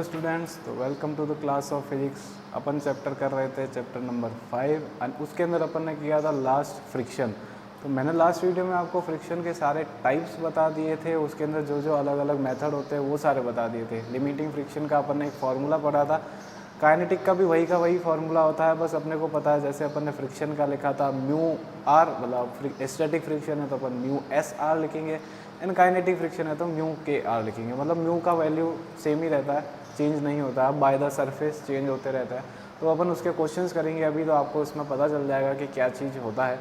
Students, तो welcome to the class of physics. अपन chapter कर रहे थे चैप्टर नंबर 5 एंड उसके अंदर अपन ने किया था लास्ट फ्रिक्शन। तो मैंने लास्ट वीडियो में आपको फ्रिक्शन के सारे टाइप्स बता दिए थे, उसके अंदर जो जो अलग अलग मेथड होते हैं वो सारे बता दिए थे। लिमिटिंग फ्रिक्शन का अपन ने एक फार्मूला पढ़ा था, काइनेटिक का भी वही का वही फार्मूला होता है, बस अपने को पता है जैसे अपन ने फ्रिक्शन का लिखा था म्यू आर, मतलब स्टैटिक फ्रिक्शन है तो अपन म्यू एस आर लिखेंगे, एंड काइनेटिक फ्रिक्शन है तो म्यू के आर लिखेंगे। मतलब म्यू का वैल्यू सेम ही रहता है, चेंज नहीं होता है, बाय द सरफेस चेंज होते रहता है। तो अपन उसके क्वेश्चंस करेंगे अभी, तो आपको इसमें पता चल जाएगा कि क्या चीज़ होता है।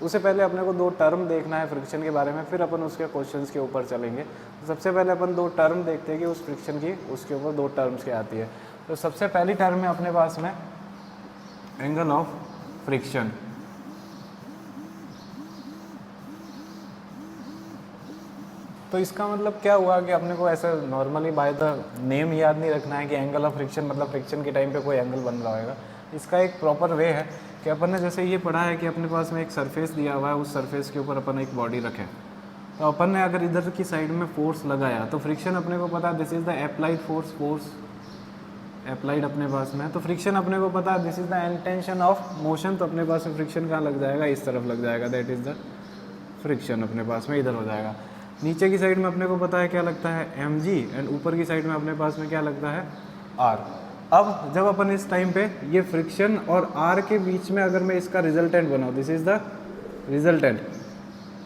उससे पहले अपने को दो टर्म देखना है फ्रिक्शन के बारे में, फिर अपन उसके क्वेश्चंस के ऊपर चलेंगे। तो सबसे पहले अपन दो टर्म देखते हैं कि उस फ्रिक्शन की उसके ऊपर दो टर्म्स क्या आती है। तो सबसे पहली टर्म है अपने पास में एंगल ऑफ फ्रिक्शन। तो इसका मतलब क्या हुआ कि अपने को ऐसा नॉर्मली बाय द नेम याद नहीं रखना है कि एंगल ऑफ फ्रिक्शन मतलब फ्रिक्शन के टाइम पे कोई एंगल बन रहा होगा। इसका एक प्रॉपर वे है कि अपन ने जैसे ये पढ़ा है कि अपने पास में एक सरफेस दिया हुआ है, उस सरफेस के ऊपर अपन एक बॉडी रखें, तो अपन ने अगर इधर की साइड में फोर्स लगाया तो फ्रिक्शन अपने को पता है this is the applied force, force applied अपने पास में। तो फ्रिक्शन अपने को पता है this is the intention of motion, तो अपने पास में फ्रिक्शन कहाँ लग जाएगा, इस तरफ लग जाएगा, दैट इज द फ्रिक्शन अपने पास में इधर हो जाएगा। नीचे की साइड में अपने को पता है क्या लगता है mg, एंड ऊपर की साइड में अपने पास में क्या लगता है r। अब जब अपन इस टाइम पे ये फ्रिक्शन और r के बीच में अगर मैं इसका रिजल्टेंट बनाऊँ, दिस इज द रिजल्टेंट,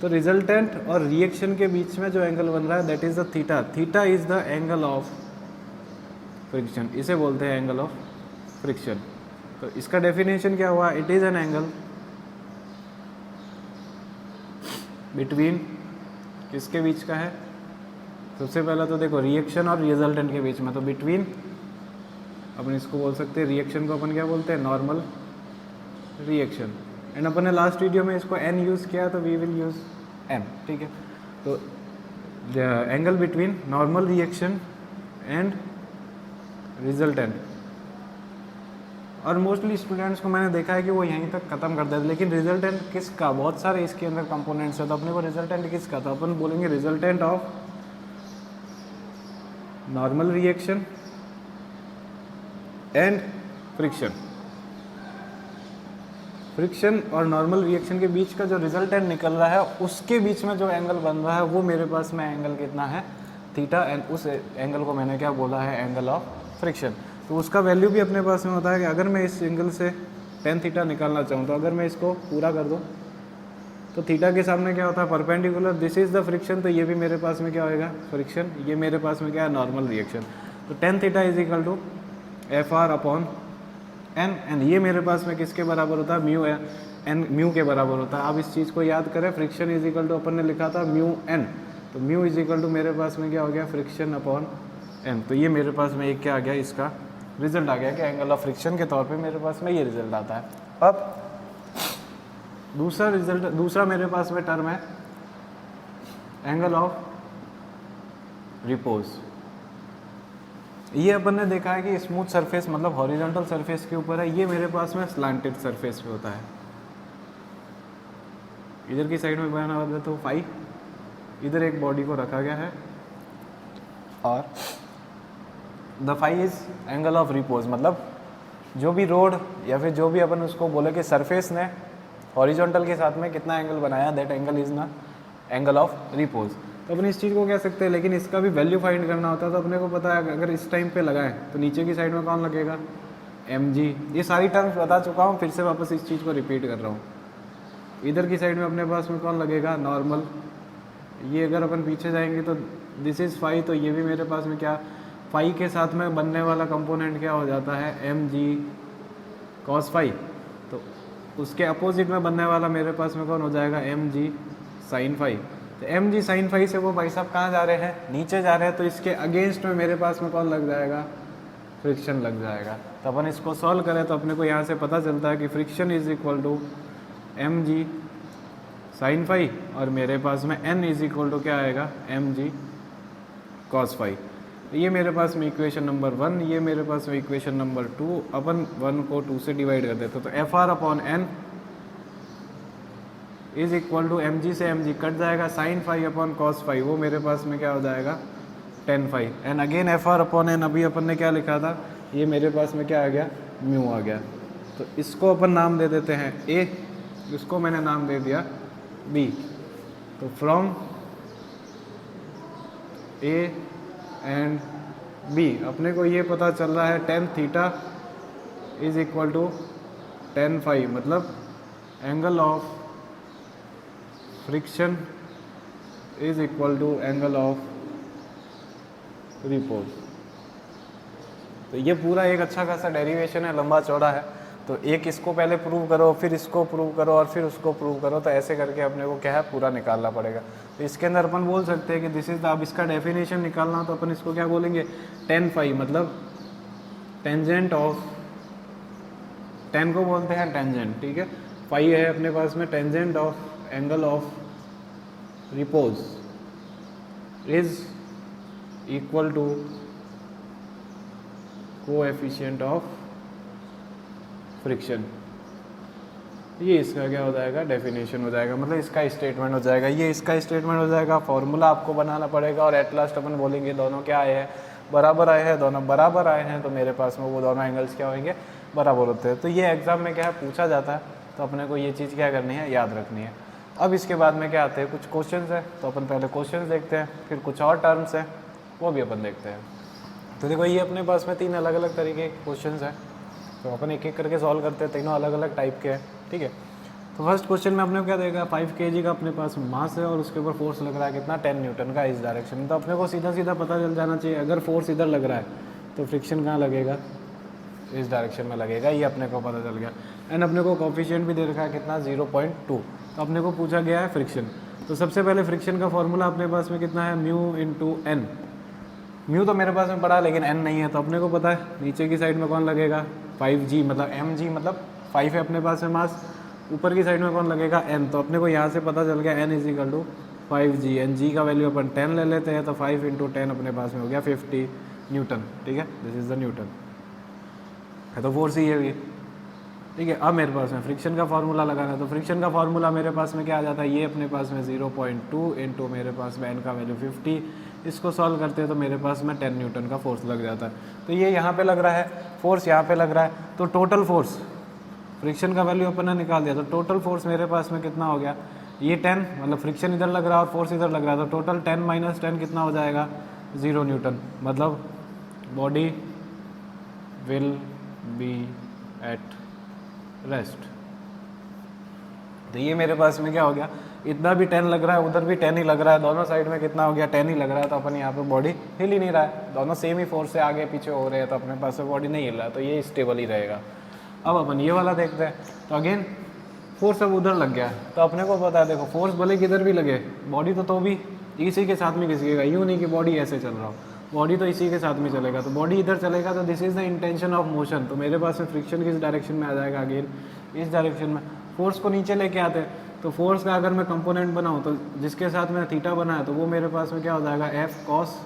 तो रिजल्टेंट और रिएक्शन के बीच में जो एंगल बन रहा है that is the theta. Theta is the angle of friction, इसे बोलते हैं एंगल ऑफ फ्रिक्शन। तो इसका डेफिनेशन क्या हुआ, it is an angle between, किसके बीच का है, सबसे पहला तो देखो रिएक्शन और रिजल्टेंट के बीच में, तो बिटवीन अपन इसको बोल सकते हैं, रिएक्शन को अपन क्या बोलते हैं, नॉर्मल रिएक्शन। एंड अपन ने लास्ट वीडियो में इसको n यूज़ किया तो वी विल यूज़ n, ठीक है। तो angle between normal reaction and resultant. और मोस्टली स्टूडेंट्स को मैंने देखा है कि वो यहीं तक खत्म कर देते हैं, लेकिन रिजल्टेंट किसका, बहुत सारे इसके अंदर कंपोनेंट्स है, तो अपने को रिजल्टेंट किसका, तो अपन बोलेंगे resultant of normal reaction and friction. Friction और नॉर्मल रिएक्शन के बीच का जो रिजल्टेंट निकल रहा है उसके बीच में जो एंगल बन रहा है वो मेरे पास में एंगल कितना है, थीटा, एंड उस एंगल को मैंने क्या बोला है, एंगल ऑफ फ्रिक्शन। तो उसका वैल्यू भी अपने पास में होता है कि अगर मैं इस एंगल से टेन थीटा निकालना चाहूँ, तो अगर मैं इसको पूरा कर दूँ तो थीटा के सामने क्या होता है, perpendicular, this is the friction, तो ये भी मेरे पास में क्या होएगा, फ्रिक्शन, ये मेरे पास में क्या है, नॉर्मल रिएक्शन। तो tan theta is equal to F R upon N, and ये मेरे पास में किसके बराबर होता है, म्यू एन, म्यू के बराबर होता है। अब इस चीज़ को याद करें, फ्रिक्शन इज इक्वल टू अपन ने लिखा था म्यू एन, तो म्यू इज इक्वल टू मेरे पास में क्या हो गया, फ्रिक्शन अपॉन एन। तो ये मेरे पास में एक क्या आ गया, इसका रिजल्ट आ गया कि एंगल ऑफ फ्रिक्शन के तौर पे मेरे पास में ये रिजल्ट आता है। अब दूसरा रिजल्ट, दूसरा मेरे पास में टर्म है एंगल ऑफ रिपोज। ये अपन ने देखा है कि स्मूथ सरफेस मतलब हॉरिजॉन्टल सरफेस के ऊपर है, ये मेरे पास में स्लांटेड सरफेस पे होता है। इधर की साइड में बना हुआ है तो फाई, इधर एक बॉडी को रखा गया है, और the phi is angle of repose. मतलब जो भी रोड या फिर जो भी अपन उसको बोले कि सरफेस ने हॉरिजॉन्टल के साथ में कितना एंगल बनाया, दैट एंगल इज ना एंगल ऑफ रिपोज। तो अपन इस चीज़ को कह सकते हैं, लेकिन इसका भी वैल्यू फाइंड करना होता है। तो अपने को पता है अगर इस टाइम पे लगाएं तो नीचे की साइड में कौन लगेगा, mg। ये सारी टर्म्स बता चुका हूँ, फिर से वापस इस चीज़ को रिपीट कर रहा हूँ। इधर की साइड में अपने पास में कौन लगेगा, नॉर्मल। ये अगर अपन पीछे जाएंगे तो दिस इज़ फाई, तो ये भी मेरे पास में क्या, फाई के साथ में बनने वाला कंपोनेंट क्या हो जाता है, mg cos फाई। तो उसके अपोजिट में बनने वाला मेरे पास में कौन हो जाएगा, mg sin फाई। तो mg sin फाई से वो भाई साहब कहाँ जा रहे हैं, नीचे जा रहे हैं, तो इसके अगेंस्ट में मेरे पास में कौन लग जाएगा, फ्रिक्शन लग जाएगा। तो अपन इसको सॉल्व करें तो अपने को यहाँ से पता चलता है कि friction is equal to mg sin phi, और मेरे पास में n इज इक्वल टू क्या आएगा, mg cos फाई। ये मेरे पास में इक्वेशन नंबर 1, ये मेरे पास में इक्वेशन नंबर 2। अपन 1 को 2 से डिवाइड कर देते तो F R upon N is equal to mg से mg कट जाएगा, sine phi upon cos phi, वो मेरे पास में क्या हो जाएगा, 10φ and again F R upon N, अभी अपन ने क्या लिखा था, ये मेरे पास में क्या आ गया, म्यू आ गया। तो इसको अपन नाम दे देते हैं ए, इसको मैंने नाम दे दिया बी। तो फ्रॉम ए एंड बी अपने को ये पता चल रहा है tan theta is equal to tan φ, मतलब angle of friction is equal to angle of repose. तो ये पूरा एक अच्छा खासा डेरिवेशन है, लंबा चौड़ा है। तो एक इसको पहले प्रूव करो, फिर इसको प्रूव करो और फिर उसको प्रूव करो, तो ऐसे करके अपने को क्या है पूरा निकालना पड़ेगा। तो इसके अंदर अपन बोल सकते हैं कि दिस इज, अब इसका डेफिनेशन निकालना तो अपन इसको क्या बोलेंगे, tan φ, मतलब टेंजेंट ऑफ, tan को बोलते हैं टेंजेंट, ठीक है, फाई है अपने पास में tangent of angle of repose is equal to coefficient of friction. ये इसका क्या हो जाएगा, डेफिनेशन हो जाएगा, मतलब इसका स्टेटमेंट हो जाएगा, ये इसका स्टेटमेंट हो जाएगा। फॉर्मूला आपको बनाना पड़ेगा और एट लास्ट अपन बोलेंगे दोनों क्या आए हैं, बराबर आए हैं, दोनों बराबर आए हैं, तो मेरे पास में वो दोनों एंगल्स क्या होंगे, बराबर होते हैं। तो ये एग्जाम में क्या है पूछा जाता है, तो अपने को ये चीज़ क्या करनी है, याद रखनी है। अब इसके बाद में क्या आते हैं, कुछ क्वेश्चंस है, तो अपन पहले क्वेश्चंस देखते हैं, फिर कुछ और टर्म्स है वो भी अपन देखते हैं। तो देखो ये अपने पास में 3 अलग अलग तरीके के क्वेश्चंस हैं, तो अपन एक एक करके सॉल्व करते हैं, तीनों अलग अलग टाइप के हैं, ठीक है। तो फर्स्ट क्वेश्चन में अपने को क्या देगा, 5 kg का अपने पास मास है और उसके ऊपर फोर्स लग रहा है कितना, 10 न्यूटन का इस डायरेक्शन में। तो अपने को सीधा सीधा पता चल जाना चाहिए, अगर फोर्स इधर लग रहा है तो फ्रिक्शन कहाँ लगेगा, इस डायरेक्शन में लगेगा, ये अपने को पता चल गया। एंड अपने को कोफिशिएंट भी दे रखा है कितना, 0.2। तो अपने को पूछा गया है फ्रिक्शन। तो सबसे पहले फ्रिक्शन का फॉर्मूला अपने पास में कितना है, म्यू इंटू एन। म्यू तो मेरे पास में पड़ा है लेकिन एन नहीं है, तो अपने को पता है नीचे की साइड में कौन लगेगा, 5g, मतलब mg, मतलब 5 है अपने पास में मास, ऊपर की साइड में कौन लगेगा, n। तो अपने को यहाँ से पता चल गया n is equal to 5g, and g का वैल्यू अपन 10 ले लेते हैं, तो 5 इंटू 10 अपने पास में हो गया 50 न्यूटन, ठीक है, दिस इज द न्यूटन है। तो फोर्स ही है भी, ठीक है। अब मेरे पास में फ्रिक्शन का फार्मूला लगाना है, तो फ्रिक्शन का फार्मूला मेरे पास में क्या आ जाता है, ये अपने पास में 0.2 इंटू मेरे पास में n का वैल्यू 50, इसको सॉल्व करते हैं तो मेरे पास में 10 न्यूटन का फोर्स लग जाता है। तो ये यहाँ पे लग रहा है फोर्स, यहाँ पे लग रहा है, तो टोटल फोर्स, फ्रिक्शन का वैल्यू अपन ने निकाल दिया, तो टोटल फोर्स मेरे पास में कितना हो गया, ये 10, मतलब फ्रिक्शन इधर लग रहा है और फोर्स इधर लग रहा है, तो टोटल 10 माइनस 10 कितना हो जाएगा, 0 न्यूटन, मतलब body will be at rest. तो ये मेरे पास में क्या हो गया, इतना भी 10 लग रहा है, उधर भी 10 ही लग रहा है, दोनों साइड में कितना हो गया, 10 ही लग रहा है। तो अपन यहाँ पे बॉडी हिल ही नहीं रहा है, दोनों सेम ही फोर्स से आगे पीछे हो रहे हैं, तो अपने पास में बॉडी नहीं हिल रहा है, तो ये स्टेबल ही रहेगा। अब अपन ये वाला देखते हैं, तो अगेन फोर्स अब उधर लग गया, तो अपने को पता है देखो फोर्स भले किधर भी लगे, बॉडी तो भी इसी के साथ में घिसेगा, यूँ नहीं कि बॉडी ऐसे चल रहा हो, बॉडी तो इसी के साथ में चलेगा, तो बॉडी इधर चलेगा, तो this is the intention of motion. तो मेरे पास में फ्रिक्शन किस डायरेक्शन में आ जाएगा, अगेन इस डायरेक्शन में। फोर्स को नीचे लेके आते हैं, तो फोर्स का अगर मैं कंपोनेंट बनाऊँ तो जिसके साथ मैंने थीटा बनाया, तो वो मेरे पास में क्या हो जाएगा, एफ कॉस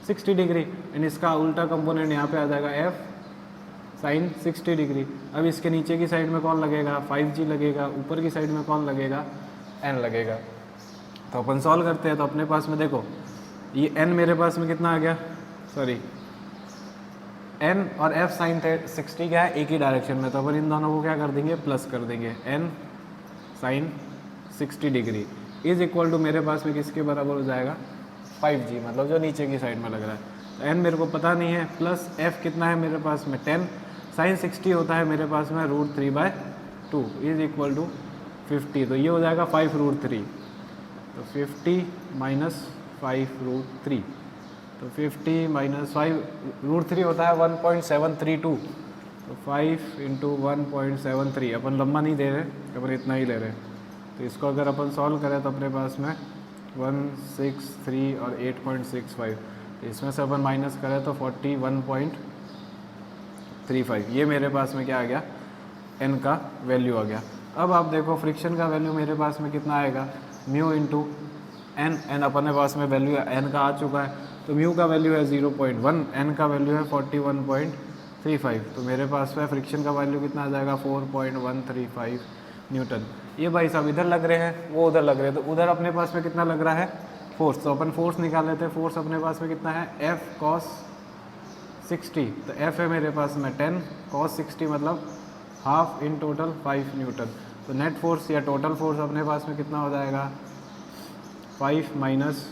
60 डिग्री, एंड इसका उल्टा कंपोनेंट यहाँ पे आ जाएगा एफ साइन 60 डिग्री। अब इसके नीचे की साइड में कौन लगेगा, 5g लगेगा, ऊपर की साइड में कौन लगेगा, n लगेगा। तो अपन सॉल्व करते हैं, तो अपने पास में देखो ये n मेरे पास में कितना आ गया, सॉरी n और f साइन 60 क्या है, एक ही डायरेक्शन में, तो अपन इन दोनों को क्या कर देंगे, प्लस कर देंगे, n sine 60 degree is equal to मेरे पास में किसके बराबर हो जाएगा, 5g, मतलब जो नीचे की साइड में लग रहा है। तो n मेरे को पता नहीं है, प्लस f कितना है मेरे पास में 10 साइन 60 होता है मेरे पास में √3/2 इज इक्वल टू 50, तो ये हो जाएगा 5√3, तो 50 माइनस 5√3, तो 50 माइनस 5√3 होता है 1.732, तो 5 इंटू 1.73, अपन लंबा नहीं दे रहे, अपन इतना ही ले रहे हैं। तो इसको अगर अपन सॉल्व करें तो अपने पास में 163 और 8.65, तो इसमें से अपन माइनस करें तो 41.35, ये मेरे पास में क्या आ गया, n का वैल्यू आ गया। अब आप देखो फ्रिक्शन का वैल्यू मेरे पास में कितना आएगा, म्यू इंटू एन, एन अपने पास में वैल्यू n का आ चुका है, तो म्यू का वैल्यू है 0.1, n का वैल्यू है 41.35, तो मेरे पास में फ्रिक्शन का वैल्यू कितना आ जाएगा, 4.135 न्यूटन। ये भाई साहब इधर लग रहे हैं, वो उधर लग रहे हैं, तो उधर अपने पास में कितना लग रहा है, फोर्स, तो अपन फोर्स निकाल लेते हैं। फोर्स अपने पास में कितना है, F cos 60, तो F है मेरे पास में 10 cos 60 मतलब हाफ इन टोटल 5 न्यूटन। तो नेट फोर्स या टोटल फोर्स अपने पास में कितना हो जाएगा, 5 माइनस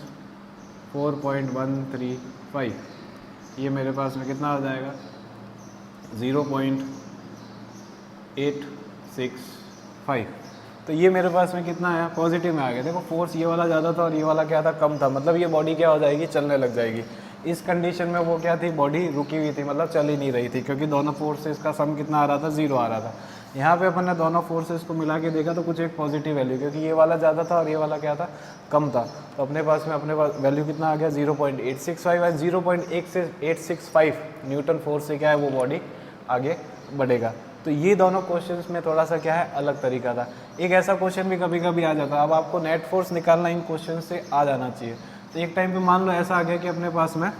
4.135, ये मेरे पास में कितना हो जाएगा 0.865। तो ये मेरे पास में कितना आया, पॉजिटिव में आ गया। देखो फोर्स ये वाला ज़्यादा था और ये वाला क्या था, कम था, मतलब ये बॉडी क्या हो जाएगी, चलने लग जाएगी। इस कंडीशन में वो क्या थी, बॉडी रुकी हुई थी, मतलब चल ही नहीं रही थी, क्योंकि दोनों फोर्सेस का सम कितना आ रहा था, 0 आ रहा था। यहाँ पे अपन ने दोनों फोर्सेस को मिला के देखा तो कुछ एक पॉजिटिव वैल्यू, क्योंकि ये वाला ज़्यादा था और ये वाला क्या था, कम था। तो अपने पास वैल्यू कितना आ गया 0.865, और 0.865 न्यूटन फोर्स से क्या है वो बॉडी आगे बढ़ेगा। तो ये दोनों क्वेश्चंस में थोड़ा सा क्या है, अलग तरीका था। एक ऐसा क्वेश्चन भी कभी कभी आ जाता है, अब आपको नेट फोर्स निकालना इन क्वेश्चन से आ जाना चाहिए। तो एक टाइम पे मान लो ऐसा आ गया कि अपने पास में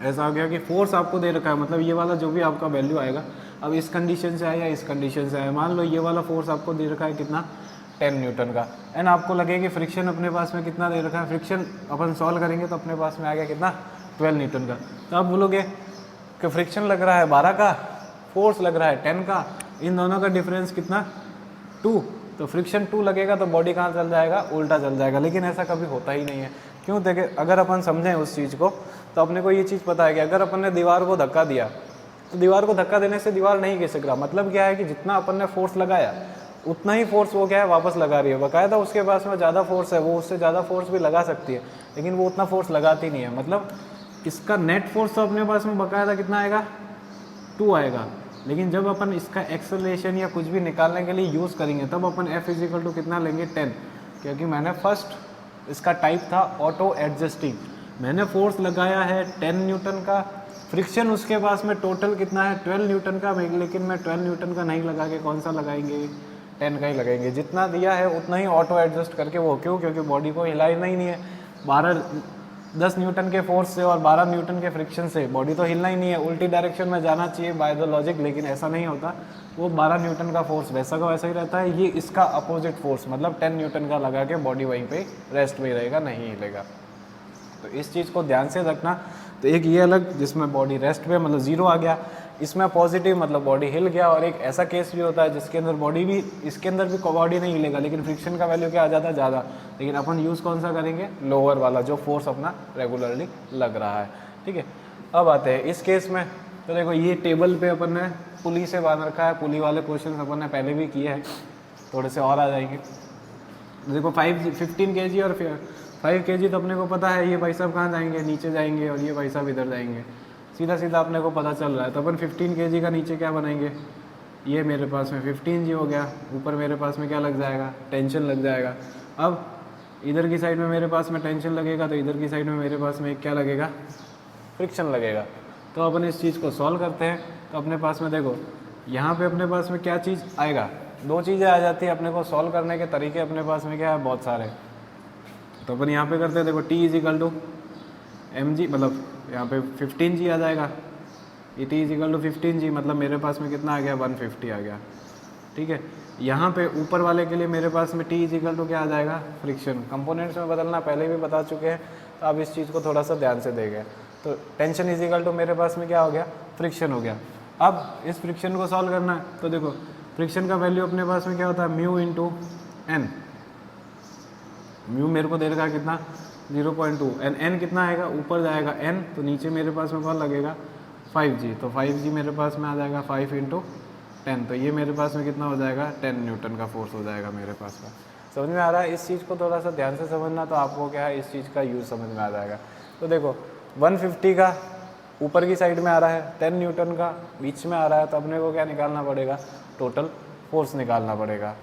ऐसा आ गया कि फोर्स आपको दे रखा है, मतलब ये वाला जो भी आपका वैल्यू आएगा, अब इस कंडीशन से आए या इस कंडीशन से आए, मान लो ये वाला फोर्स आपको दे रखा है कितना, 10 न्यूटन का, एंड आपको लगे कि फ्रिक्शन अपने पास में कितना दे रखा है, फ्रिक्शन अपन सॉल्व करेंगे तो अपने पास में आ गया कितना, 12 न्यूटन का। तो आप बोलोगे कि फ्रिक्शन लग रहा है 12 का, फोर्स लग रहा है 10 का, इन दोनों का डिफरेंस कितना, 2, तो फ्रिक्शन 2 लगेगा तो बॉडी कहाँ चल जाएगा, उल्टा चल जाएगा। लेकिन ऐसा कभी होता ही नहीं है। क्यों, देखे अगर अपन समझें उस चीज़ को तो अपने को ये चीज़ पता है कि अगर अपन ने दीवार को धक्का दिया तो दीवार को धक्का देने से दीवार नहीं खिसक रहा, मतलब क्या है कि जितना अपन ने फोर्स लगाया उतना ही फोर्स वो क्या है वापस लगा रही है। बाकायदा उसके पास में ज़्यादा फोर्स है, वो उससे ज़्यादा फोर्स भी लगा सकती है, लेकिन वो उतना फोर्स लगाती नहीं है। मतलब इसका नेट फोर्स तो अपने पास में बाकायदा कितना आएगा, 2 आएगा। लेकिन जब अपन इसका एक्सेलरेशन या कुछ भी निकालने के लिए यूज़ करेंगे तब अपन F इजिकल टू कितना लेंगे, 10, क्योंकि मैंने फर्स्ट इसका टाइप था ऑटो एडजस्टिंग, मैंने फोर्स लगाया है 10 न्यूटन का, फ्रिक्शन उसके पास में टोटल कितना है 12 न्यूटन का, लेकिन मैं 12 न्यूटन का नहीं लगा के कौन सा लगाएंगे, 10 का ही लगाएंगे। जितना दिया है उतना ही ऑटो एडजस्ट करके वो, क्यों, क्योंकि बॉडी को हिलाना ही नहीं है। 10 न्यूटन के फोर्स से और 12 न्यूटन के फ्रिक्शन से बॉडी तो हिलना ही नहीं है, उल्टी डायरेक्शन में जाना चाहिए बाय द लॉजिक, लेकिन ऐसा नहीं होता। वो 12 न्यूटन का फोर्स वैसा का वैसा ही रहता है, ये इसका अपोजिट फोर्स मतलब 10 न्यूटन का लगा के बॉडी वहीं पे रेस्ट में रहेगा, नहीं हिलेगा। तो इस चीज़ को ध्यान से रखना। तो एक ये अलग जिसमें बॉडी रेस्ट पे मतलब 0 आ गया, इसमें पॉजिटिव मतलब बॉडी हिल गया, और एक ऐसा केस भी होता है जिसके अंदर बॉडी भी, इसके अंदर भी बॉडी नहीं हिलेगा लेकिन फ्रिक्शन का वैल्यू क्या आ जाता है ज़्यादा, लेकिन अपन यूज़ कौन सा करेंगे, लोअर वाला जो फोर्स अपना रेगुलरली लग रहा है। ठीक है, अब आते हैं इस केस में। तो देखो ये टेबल पे अपन ने पुली से बांध रखा है, पुली वाले क्वेश्चन अपन ने पहले भी किए हैं, थोड़े से और आ जाएंगे। देखो 15 kg और 5 kg तो अपने को पता है, ये भाई साहब कहाँ जाएंगे, नीचे जाएंगे, और ये भाई साहब इधर जाएंगे, सीधा सीधा अपने को पता चल रहा है। तो अपन 15 kg का नीचे क्या बनाएंगे, ये मेरे पास में 15G हो गया, ऊपर मेरे पास में क्या लग जाएगा, टेंशन लग जाएगा। अब इधर की साइड में मेरे पास में टेंशन लगेगा, तो इधर की साइड में मेरे पास में क्या लगेगा, फ्रिक्शन लगेगा। तो अपन इस चीज़ को सॉल्व करते हैं। तो अपने पास में देखो यहाँ पे अपने पास में क्या चीज़ आएगा, 2 चीज़ें आ जाती है अपने को सॉल्व करने के तरीके अपने पास में क्या है, बहुत सारे। तो अपन यहाँ पे करते हैं, देखो T इजिकल टू mg, मतलब यहाँ पे 15G आ जाएगा, ये T इजिकल टू 15G मतलब मेरे पास में कितना आ गया, 150 आ गया। ठीक है, यहाँ पे ऊपर वाले के लिए मेरे पास में T इजिकल टू क्या आ जाएगा, फ्रिक्शन। कंपोनेंट्स में बदलना पहले भी बता चुके हैं, तो आप इस चीज़ को थोड़ा सा ध्यान से देखें। तो टेंशन इजिकल टू मेरे पास में क्या हो गया, फ्रिक्शन हो गया। अब इस फ्रिक्शन को सॉल्व करना है, तो देखो फ्रिक्शन का वैल्यू अपने पास में क्या होता है, म्यू इंटू एन। म्यू मेरे को दे रखा है कितना, 0.2, एंड एन कितना आएगा, ऊपर जाएगा एन, तो नीचे मेरे पास में कौन लगेगा, 5G। तो 5G मेरे पास में आ जाएगा 5 × 10, तो ये मेरे पास में कितना हो जाएगा, 10 न्यूटन का फोर्स हो जाएगा मेरे पास में। समझ में आ रहा है, इस चीज़ को थोड़ा सा ध्यान से समझना, तो आपको क्या है इस चीज़ का यूज़ समझ में आ जाएगा। तो देखो 150 का ऊपर की साइड में आ रहा है, 10 न्यूटन का बीच में आ रहा है, तो अपने को क्या निकालना पड़ेगा, टोटल फोर्स निकालना पड़ेगा।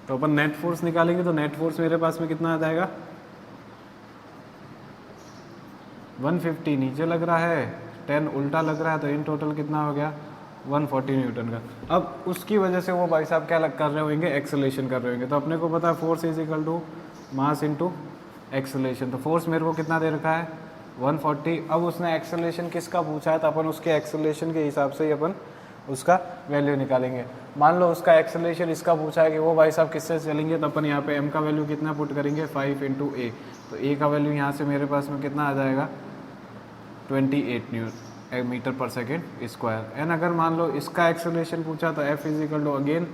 तो अपन नेट फोर्स निकालेंगे, तो नेट फोर्स मेरे पास में कितना आ जाएगा, 150 नीचे लग रहा है, 10 उल्टा लग रहा है, तो इन टोटल कितना हो गया, 140 न्यूटन का। अब उसकी वजह से वो भाई साहब क्या कर रहे होंगे, एक्सेलेरेशन कर रहे होंगे। तो अपने को पता है force is equal to mass into acceleration. तो फोर्स मेरे को कितना दे रखा है, 140। अब उसने एक्सेलेरेशन किसका पूछा है, तो अपन उसके एक्सेलेरेशन के हिसाब से ही अपन उसका वैल्यू निकालेंगे। मान लो उसका एक्सेलरेशन इसका पूछा है कि वो भाई साहब किससे चलेंगे, तो अपन यहाँ पे m का वैल्यू कितना पुट करेंगे 5 इंटू ए, तो a का वैल्यू यहाँ से मेरे पास में कितना आ जाएगा 28 मीटर पर सेकेंड स्क्वायर। एंड अगर मान लो इसका एक्सेलरेशन पूछा तो f is equal to again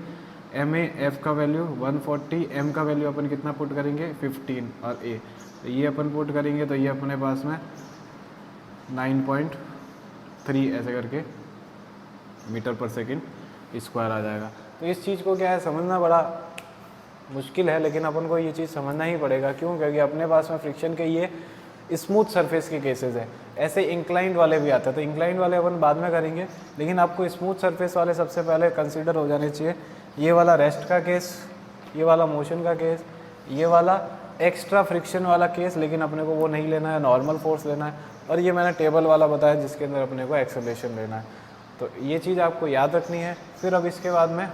M A, F का वैल्यू 140, m का वैल्यू अपन कितना पुट करेंगे 15 और a, तो ये अपन पुट करेंगे तो ये अपने पास में 9.3 ऐसे करके मीटर पर सेकेंड स्क्वायर आ जाएगा। तो इस चीज़ को क्या है समझना बड़ा मुश्किल है, लेकिन अपन को ये चीज़ समझना ही पड़ेगा। क्यों? क्योंकि अपने पास में फ्रिक्शन के ये स्मूथ सरफेस के केसेस है, ऐसे इंक्लाइंड वाले भी आते हैं, तो इंक्लाइंड वाले अपन बाद में करेंगे, लेकिन आपको स्मूथ सरफेस वाले सबसे पहले कंसीडर हो जाने चाहिए। ये वाला रेस्ट का केस, ये वाला मोशन का केस, ये वाला एक्स्ट्रा फ्रिक्शन वाला केस, लेकिन अपने को वो नहीं लेना है, नॉर्मल फोर्स लेना है। और ये मैंने टेबल वाला बताया जिसके अंदर अपने को एक्सेलरेशन लेना है, तो ये चीज़ आपको याद रखनी है। फिर अब इसके बाद में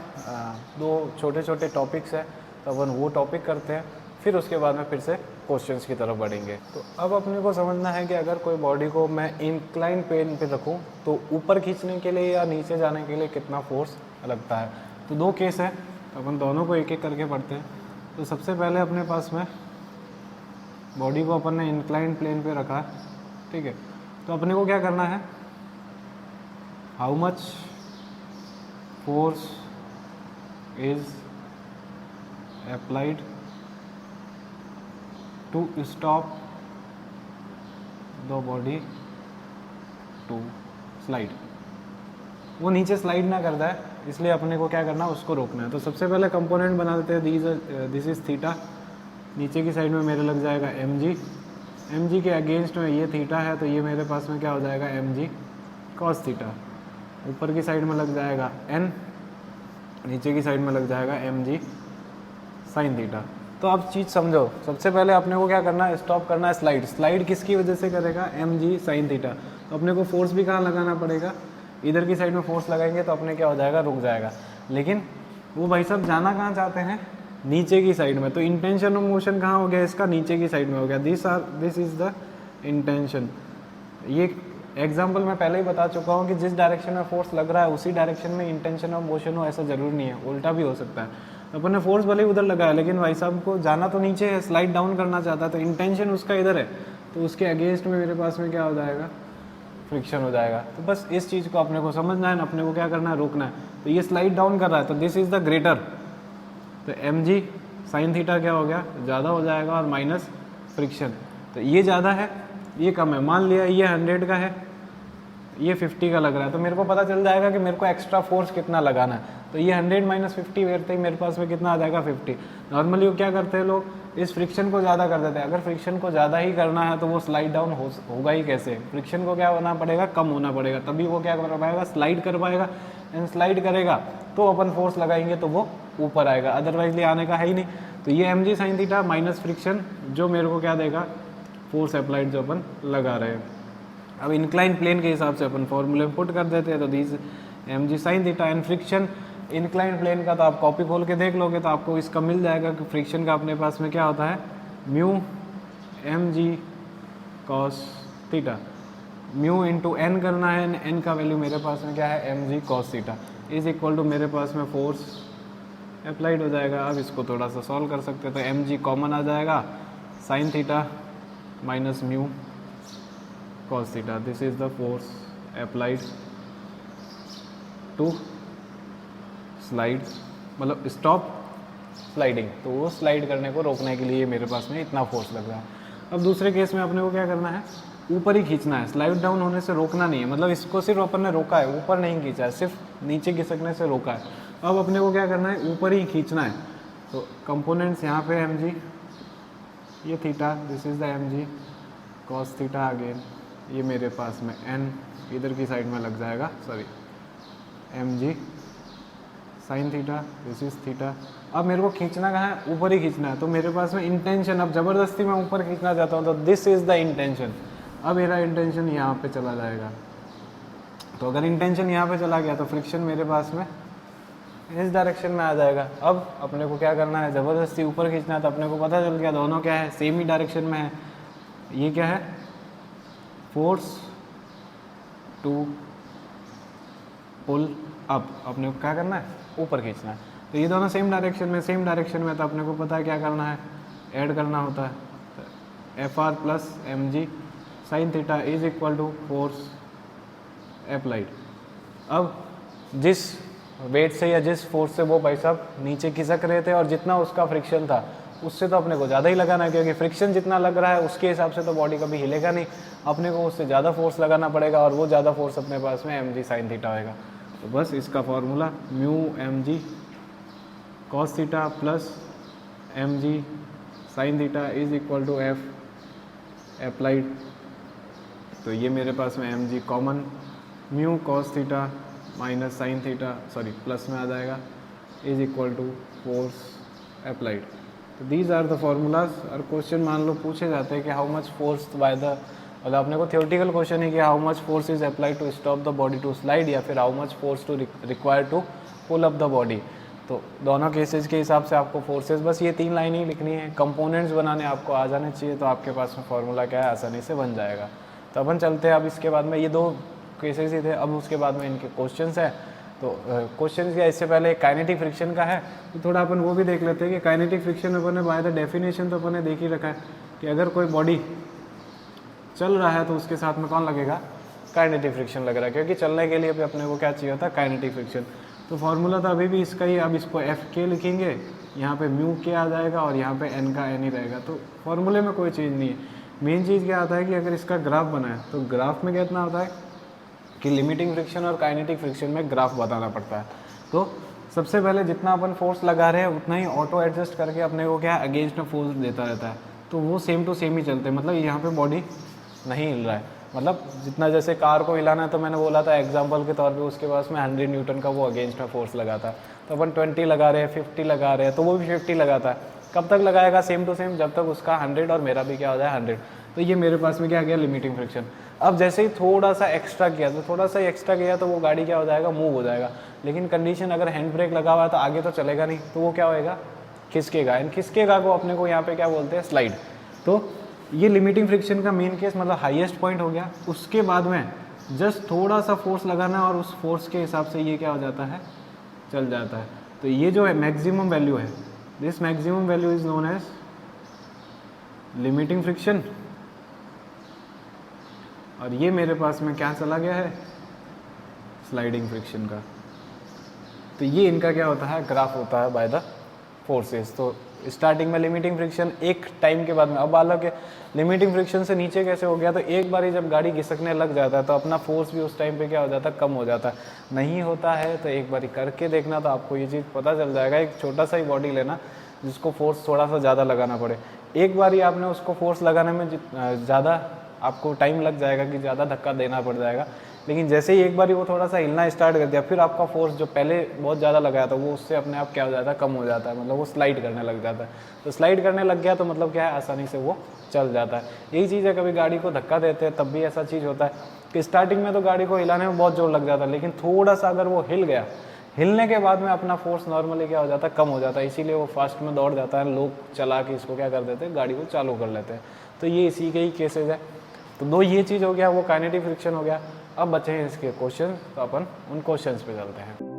दो छोटे छोटे टॉपिक्स हैं, तो अपन वो टॉपिक करते हैं, फिर उसके बाद में फिर से क्वेश्चंस की तरफ बढ़ेंगे। तो अब अपने को समझना है कि अगर कोई बॉडी को मैं इंक्लाइन प्लेन पे रखूँ तो ऊपर खींचने के लिए या नीचे जाने के लिए कितना फोर्स लगता है। तो दो केस है, तो अपन दोनों को एक एक करके पढ़ते हैं। तो सबसे पहले अपने पास में बॉडी को अपन ने इंक्लाइन प्लेन पे रखा है, ठीक है। तो अपने को क्या करना है, how much force is applied to stop the body to slide। वो नीचे स्लाइड ना करता है, इसलिए अपने को क्या करना है, उसको रोकना है। तो सबसे पहले कंपोनेंट बना देते हैं, दिस इज थीटा, नीचे की साइड में मेरे लग जाएगा एम जी के अगेंस्ट में ये थीटा है, तो ये मेरे पास में क्या हो जाएगा mg cos थीटा। ऊपर की साइड में लग जाएगा n, नीचे की साइड में लग जाएगा mg साइन थीटा। तो आप चीज़ समझो, सबसे पहले अपने को क्या करना है, स्टॉप करना है स्लाइड। स्लाइड किसकी वजह से करेगा, mg साइन थीटा। तो अपने को फोर्स भी कहाँ लगाना पड़ेगा, इधर की साइड में फोर्स लगाएंगे तो अपने क्या हो जाएगा, रुक जाएगा। लेकिन वो भाई साहब जाना कहाँ चाहते हैं, नीचे की साइड में। तो इंटेंशन ऑफ मोशन कहाँ हो गया इसका, नीचे की साइड में हो गया। This is the intention. ये एग्जाम्पल मैं पहले ही बता चुका हूँ कि जिस डायरेक्शन में फोर्स लग रहा है उसी डायरेक्शन में इंटेंशन ऑफ मोशन हो, ऐसा जरूरी नहीं है, उल्टा भी हो सकता है। अपन ने फोर्स भले ही उधर लगाया, लेकिन भाई साहब को जाना तो नीचे है, स्लाइड डाउन करना चाहता है, तो इंटेंशन उसका इधर है, तो उसके अगेंस्ट में मेरे पास में क्या हो जाएगा, फ्रिक्शन हो जाएगा। तो बस इस चीज़ को अपने को समझना है, अपने को क्या करना है, रोकना है। तो ये स्लाइड डाउन कर रहा है, तो दिस इज द ग्रेटर, तो mg साइन थीटा क्या हो गया, ज़्यादा हो जाएगा, और माइनस फ्रिक्शन। तो ये ज़्यादा है, ये कम है। मान लिया ये 100 का है, ये 50 का लग रहा है, तो मेरे को पता चल जाएगा कि मेरे को एक्स्ट्रा फोर्स कितना लगाना है। तो ये 100 माइनस 50 करते ही मेरे पास में कितना आ जाएगा 50। नॉर्मली वो क्या करते हैं लोग, इस फ्रिक्शन को ज़्यादा कर देते हैं। अगर फ्रिक्शन को ज़्यादा ही करना है तो वो स्लाइड डाउन होगा ही कैसे, फ्रिक्शन को क्या होना पड़ेगा, कम होना पड़ेगा, तभी वो क्या कर पाएगा, स्लाइड कर पाएगा। एंड स्लाइड करेगा तो अपन फोर्स लगाएंगे तो वो ऊपर आएगा, अदरवाइजली आने का है ही नहीं। तो ये mg sine theta minus friction जो मेरे को क्या देगा, फोर्स अप्लाइड जो अपन लगा रहे हैं। अब इंक्लाइन प्लेन के हिसाब से अपन फॉर्मूले पुट कर देते हैं। तो this mg sine theta and friction incline plane का तो आप कॉपी खोल के देख लोगे तो आपको इसका मिल जाएगा कि फ्रिक्शन का अपने पास में क्या होता है, mu mg cos theta, mu into N करना है, एन का वैल्यू मेरे पास में क्या है, mg cos theta is equal to मेरे पास में फोर्स अप्लाइड हो जाएगा। अब इसको थोड़ा सा सॉल्व कर सकते हैं, तो mg कॉमन आ जाएगा, sine theta minus mu cos theta, this is the force applied to slide, मतलब स्टॉप स्लाइडिंग। तो वो स्लाइड करने को रोकने के लिए मेरे पास में इतना फोर्स लग रहा है। अब दूसरे केस में अपने को क्या करना है, ऊपर ही खींचना है, स्लाइड डाउन होने से रोकना नहीं है, मतलब इसको सिर्फ अपन ने रोका है, ऊपर नहीं खींचा है, सिर्फ नीचे खिसकने से रोका है। अब अपने को क्या करना है, ऊपर ही खींचना है। तो कंपोनेंट्स यहाँ पे mg, ये theta, this is the mg cos theta again, ये मेरे पास में n इधर की साइड में लग जाएगा, sorry mg sine theta, this is theta. अब मेरे को खींचना कहाँ है, ऊपर ही खींचना है। तो मेरे पास में इंटेंशन, अब ज़बरदस्ती मैं ऊपर खींचना चाहता हूँ, तो दिस इज़ द इंटेंशन। अब मेरा इंटेंशन यहाँ पे चला जाएगा। तो अगर इंटेंशन यहाँ पे चला गया तो फ्रिक्शन मेरे पास में इस डायरेक्शन में आ जाएगा। अब अपने को क्या करना है, ज़बरदस्ती ऊपर खींचना है, तो अपने को पता चल गया दोनों क्या है, सेम ही डायरेक्शन में है। ये क्या है, फोर्स टू पुल अप, अपने को क्या करना है, ऊपर खींचना है। तो ये दोनों सेम डायरेक्शन में, तो अपने को पता है क्या करना है, ऐड करना होता है। F R plus M G sine theta is equal to force applied. अब जिस वेट से या जिस फोर्स से वो भाई साहब नीचे खिसक रहे थे और जितना उसका फ्रिक्शन था उससे तो अपने को ज़्यादा ही लगाना है, क्योंकि फ्रिक्शन जितना लग रहा है उसके हिसाब से तो बॉडी कभी हिलेगा नहीं, अपने को उससे ज़्यादा फोर्स लगाना पड़ेगा और वो ज़्यादा फोर्स अपने पास में एम जी साइन थीटा होएगा। तो बस इसका formula mu M G cos theta plus M G sine theta is equal to F applied. तो ये मेरे पास में M G common, mu cos theta minus sine theta sorry plus में आ जाएगा is equal to force applied. तो these are the formulas. और क्वेश्चन मान लो पूछे जाते हैं कि how much force by the, मतलब अपने को थियोरेटिकल क्वेश्चन है कि how much force is applied to stop the body to slide, या फिर how much force to require to pull up the body. तो दोनों केसेस के हिसाब से आपको फोर्सेस बस ये 3 लाइन ही लिखनी है, कंपोनेंट्स बनाने आपको आ जाने चाहिए, तो आपके पास में फार्मूला क्या है आसानी से बन जाएगा। तो अपन चलते हैं अब इसके बाद में, ये 2 केसेस ही थे, अब उसके बाद में इनके क्वेश्चंस हैं। तो क्वेश्चन क्या, इससे पहले काइनेटिक फ्रिक्शन का है, तो थोड़ा अपन वो भी देख लेते हैं कि काइनेटिक फ्रिक्शन में अपन ने बाय द डेफिनेशन तो अपन ने देख ही रखा है कि अगर कोई बॉडी चल रहा है तो उसके साथ में कौन लगेगा, काइनेटिक फ्रिक्शन लग रहा है, क्योंकि चलने के लिए भी अपने को क्या चाहिए होता है, काइनेटिक फ्रिक्शन। तो फार्मूला तो अभी भी इसका ही, अब इसको एफ के लिखेंगे, यहाँ पे म्यू के आ जाएगा और यहाँ पे एन का एन ही रहेगा। तो फार्मूले में कोई चीज़ नहीं है, मेन चीज़ क्या आता है कि अगर इसका ग्राफ बना है तो ग्राफ में कितना होता है कि लिमिटिंग फ्रिक्शन और काइनेटिक फ्रिक्शन में ग्राफ बताना पड़ता है। तो सबसे पहले जितना अपन फोर्स लगा रहे हैं उतना ही ऑटो एडजस्ट करके अपने को क्या अगेंस्ट में फोर्स देता रहता है, तो वो सेम टू सेम ही चलते हैं। मतलब यहाँ पे बॉडी नहीं हिल रहा है, मतलब जितना जैसे कार को हिलाना है तो मैंने बोला था एग्जांपल के तौर पे उसके पास में 100 न्यूटन का वो अगेंस्ट में फोर्स लगाता है, तो अपन 20 लगा रहे हैं 50 लगा रहे हैं तो वो भी 50 लगाता है। कब तक लगाएगा, सेम टू सेम, जब तक उसका 100 और मेरा भी क्या हो जाए 100। तो ये मेरे पास में क्या आ गया, लिमिटिंग फ्रिक्शन। अब जैसे ही थोड़ा सा एक्स्ट्रा किया, तो थोड़ा सा एक्स्ट्रा किया तो वो गाड़ी क्या हो जाएगा, मूव हो जाएगा। लेकिन कंडीशन अगर हैंड ब्रेक लगा हुआ है तो आगे तो चलेगा नहीं, तो वो क्या होएगा, खिसकेगा। एंड खिसकेगा को अपने को यहाँ पे क्या बोलते हैं, स्लाइड। तो ये लिमिटिंग फ्रिक्शन का मेन केस मतलब हाईएस्ट पॉइंट हो गया। उसके बाद में जस्ट थोड़ा सा फोर्स लगाना और उस फोर्स के हिसाब से ये क्या हो जाता है, चल जाता है। तो ये जो है मैक्सिमम वैल्यू है, this maximum value is known as limiting friction. और ये मेरे पास में क्या चला गया है, स्लाइडिंग फ्रिक्शन का। तो ये इनका क्या होता है, ग्राफ होता है बाय द फोर्सेस। तो स्टार्टिंग में लिमिटिंग फ्रिक्शन एक टाइम के बाद में, अब हालांकि लिमिटिंग फ्रिक्शन से नीचे कैसे हो गया, तो एक बार ही जब गाड़ी घिसकने लग जाता है तो अपना फोर्स भी उस टाइम पे क्या हो जाता है, कम हो जाता है। नहीं होता है तो एक बार करके देखना, तो आपको ये चीज़ पता चल जाएगा। एक छोटा सा ही बॉडी लेना जिसको फोर्स थोड़ा सा ज़्यादा लगाना पड़े, एक बार ही आपने उसको फोर्स लगाने में ज़्यादा आपको टाइम लग जाएगा कि ज़्यादा धक्का देना पड़ जाएगा। लेकिन जैसे ही एक बार वो थोड़ा सा हिलना स्टार्ट कर दिया, फिर आपका फोर्स जो पहले बहुत ज़्यादा लगाया था वो उससे अपने आप क्या हो जाता है, कम हो जाता है, मतलब वो स्लाइड करने लग जाता है। तो स्लाइड करने लग गया तो मतलब क्या है, आसानी से वो चल जाता है। यही चीज़ है, कभी गाड़ी को धक्का देते हैं तब भी ऐसा चीज़ होता है कि स्टार्टिंग में तो गाड़ी को हिलाने में बहुत जोर लग जाता है, लेकिन थोड़ा सा अगर वो हिल गया, हिलने के बाद में अपना फोर्स नॉर्मली क्या हो जाता है, कम हो जाता है। इसीलिए वो फास्ट में दौड़ जाता है, लोग चला के इसको क्या कर देते हैं, गाड़ी को चालू कर लेते हैं। तो ये इसी के ही केसेज है। तो दो ये चीज़ हो गया, वो काइनेटिक फ्रिक्शन हो गया। अब बचे हैं इसके क्वेश्चन, तो अपन उन क्वेश्चंस पे चलते हैं।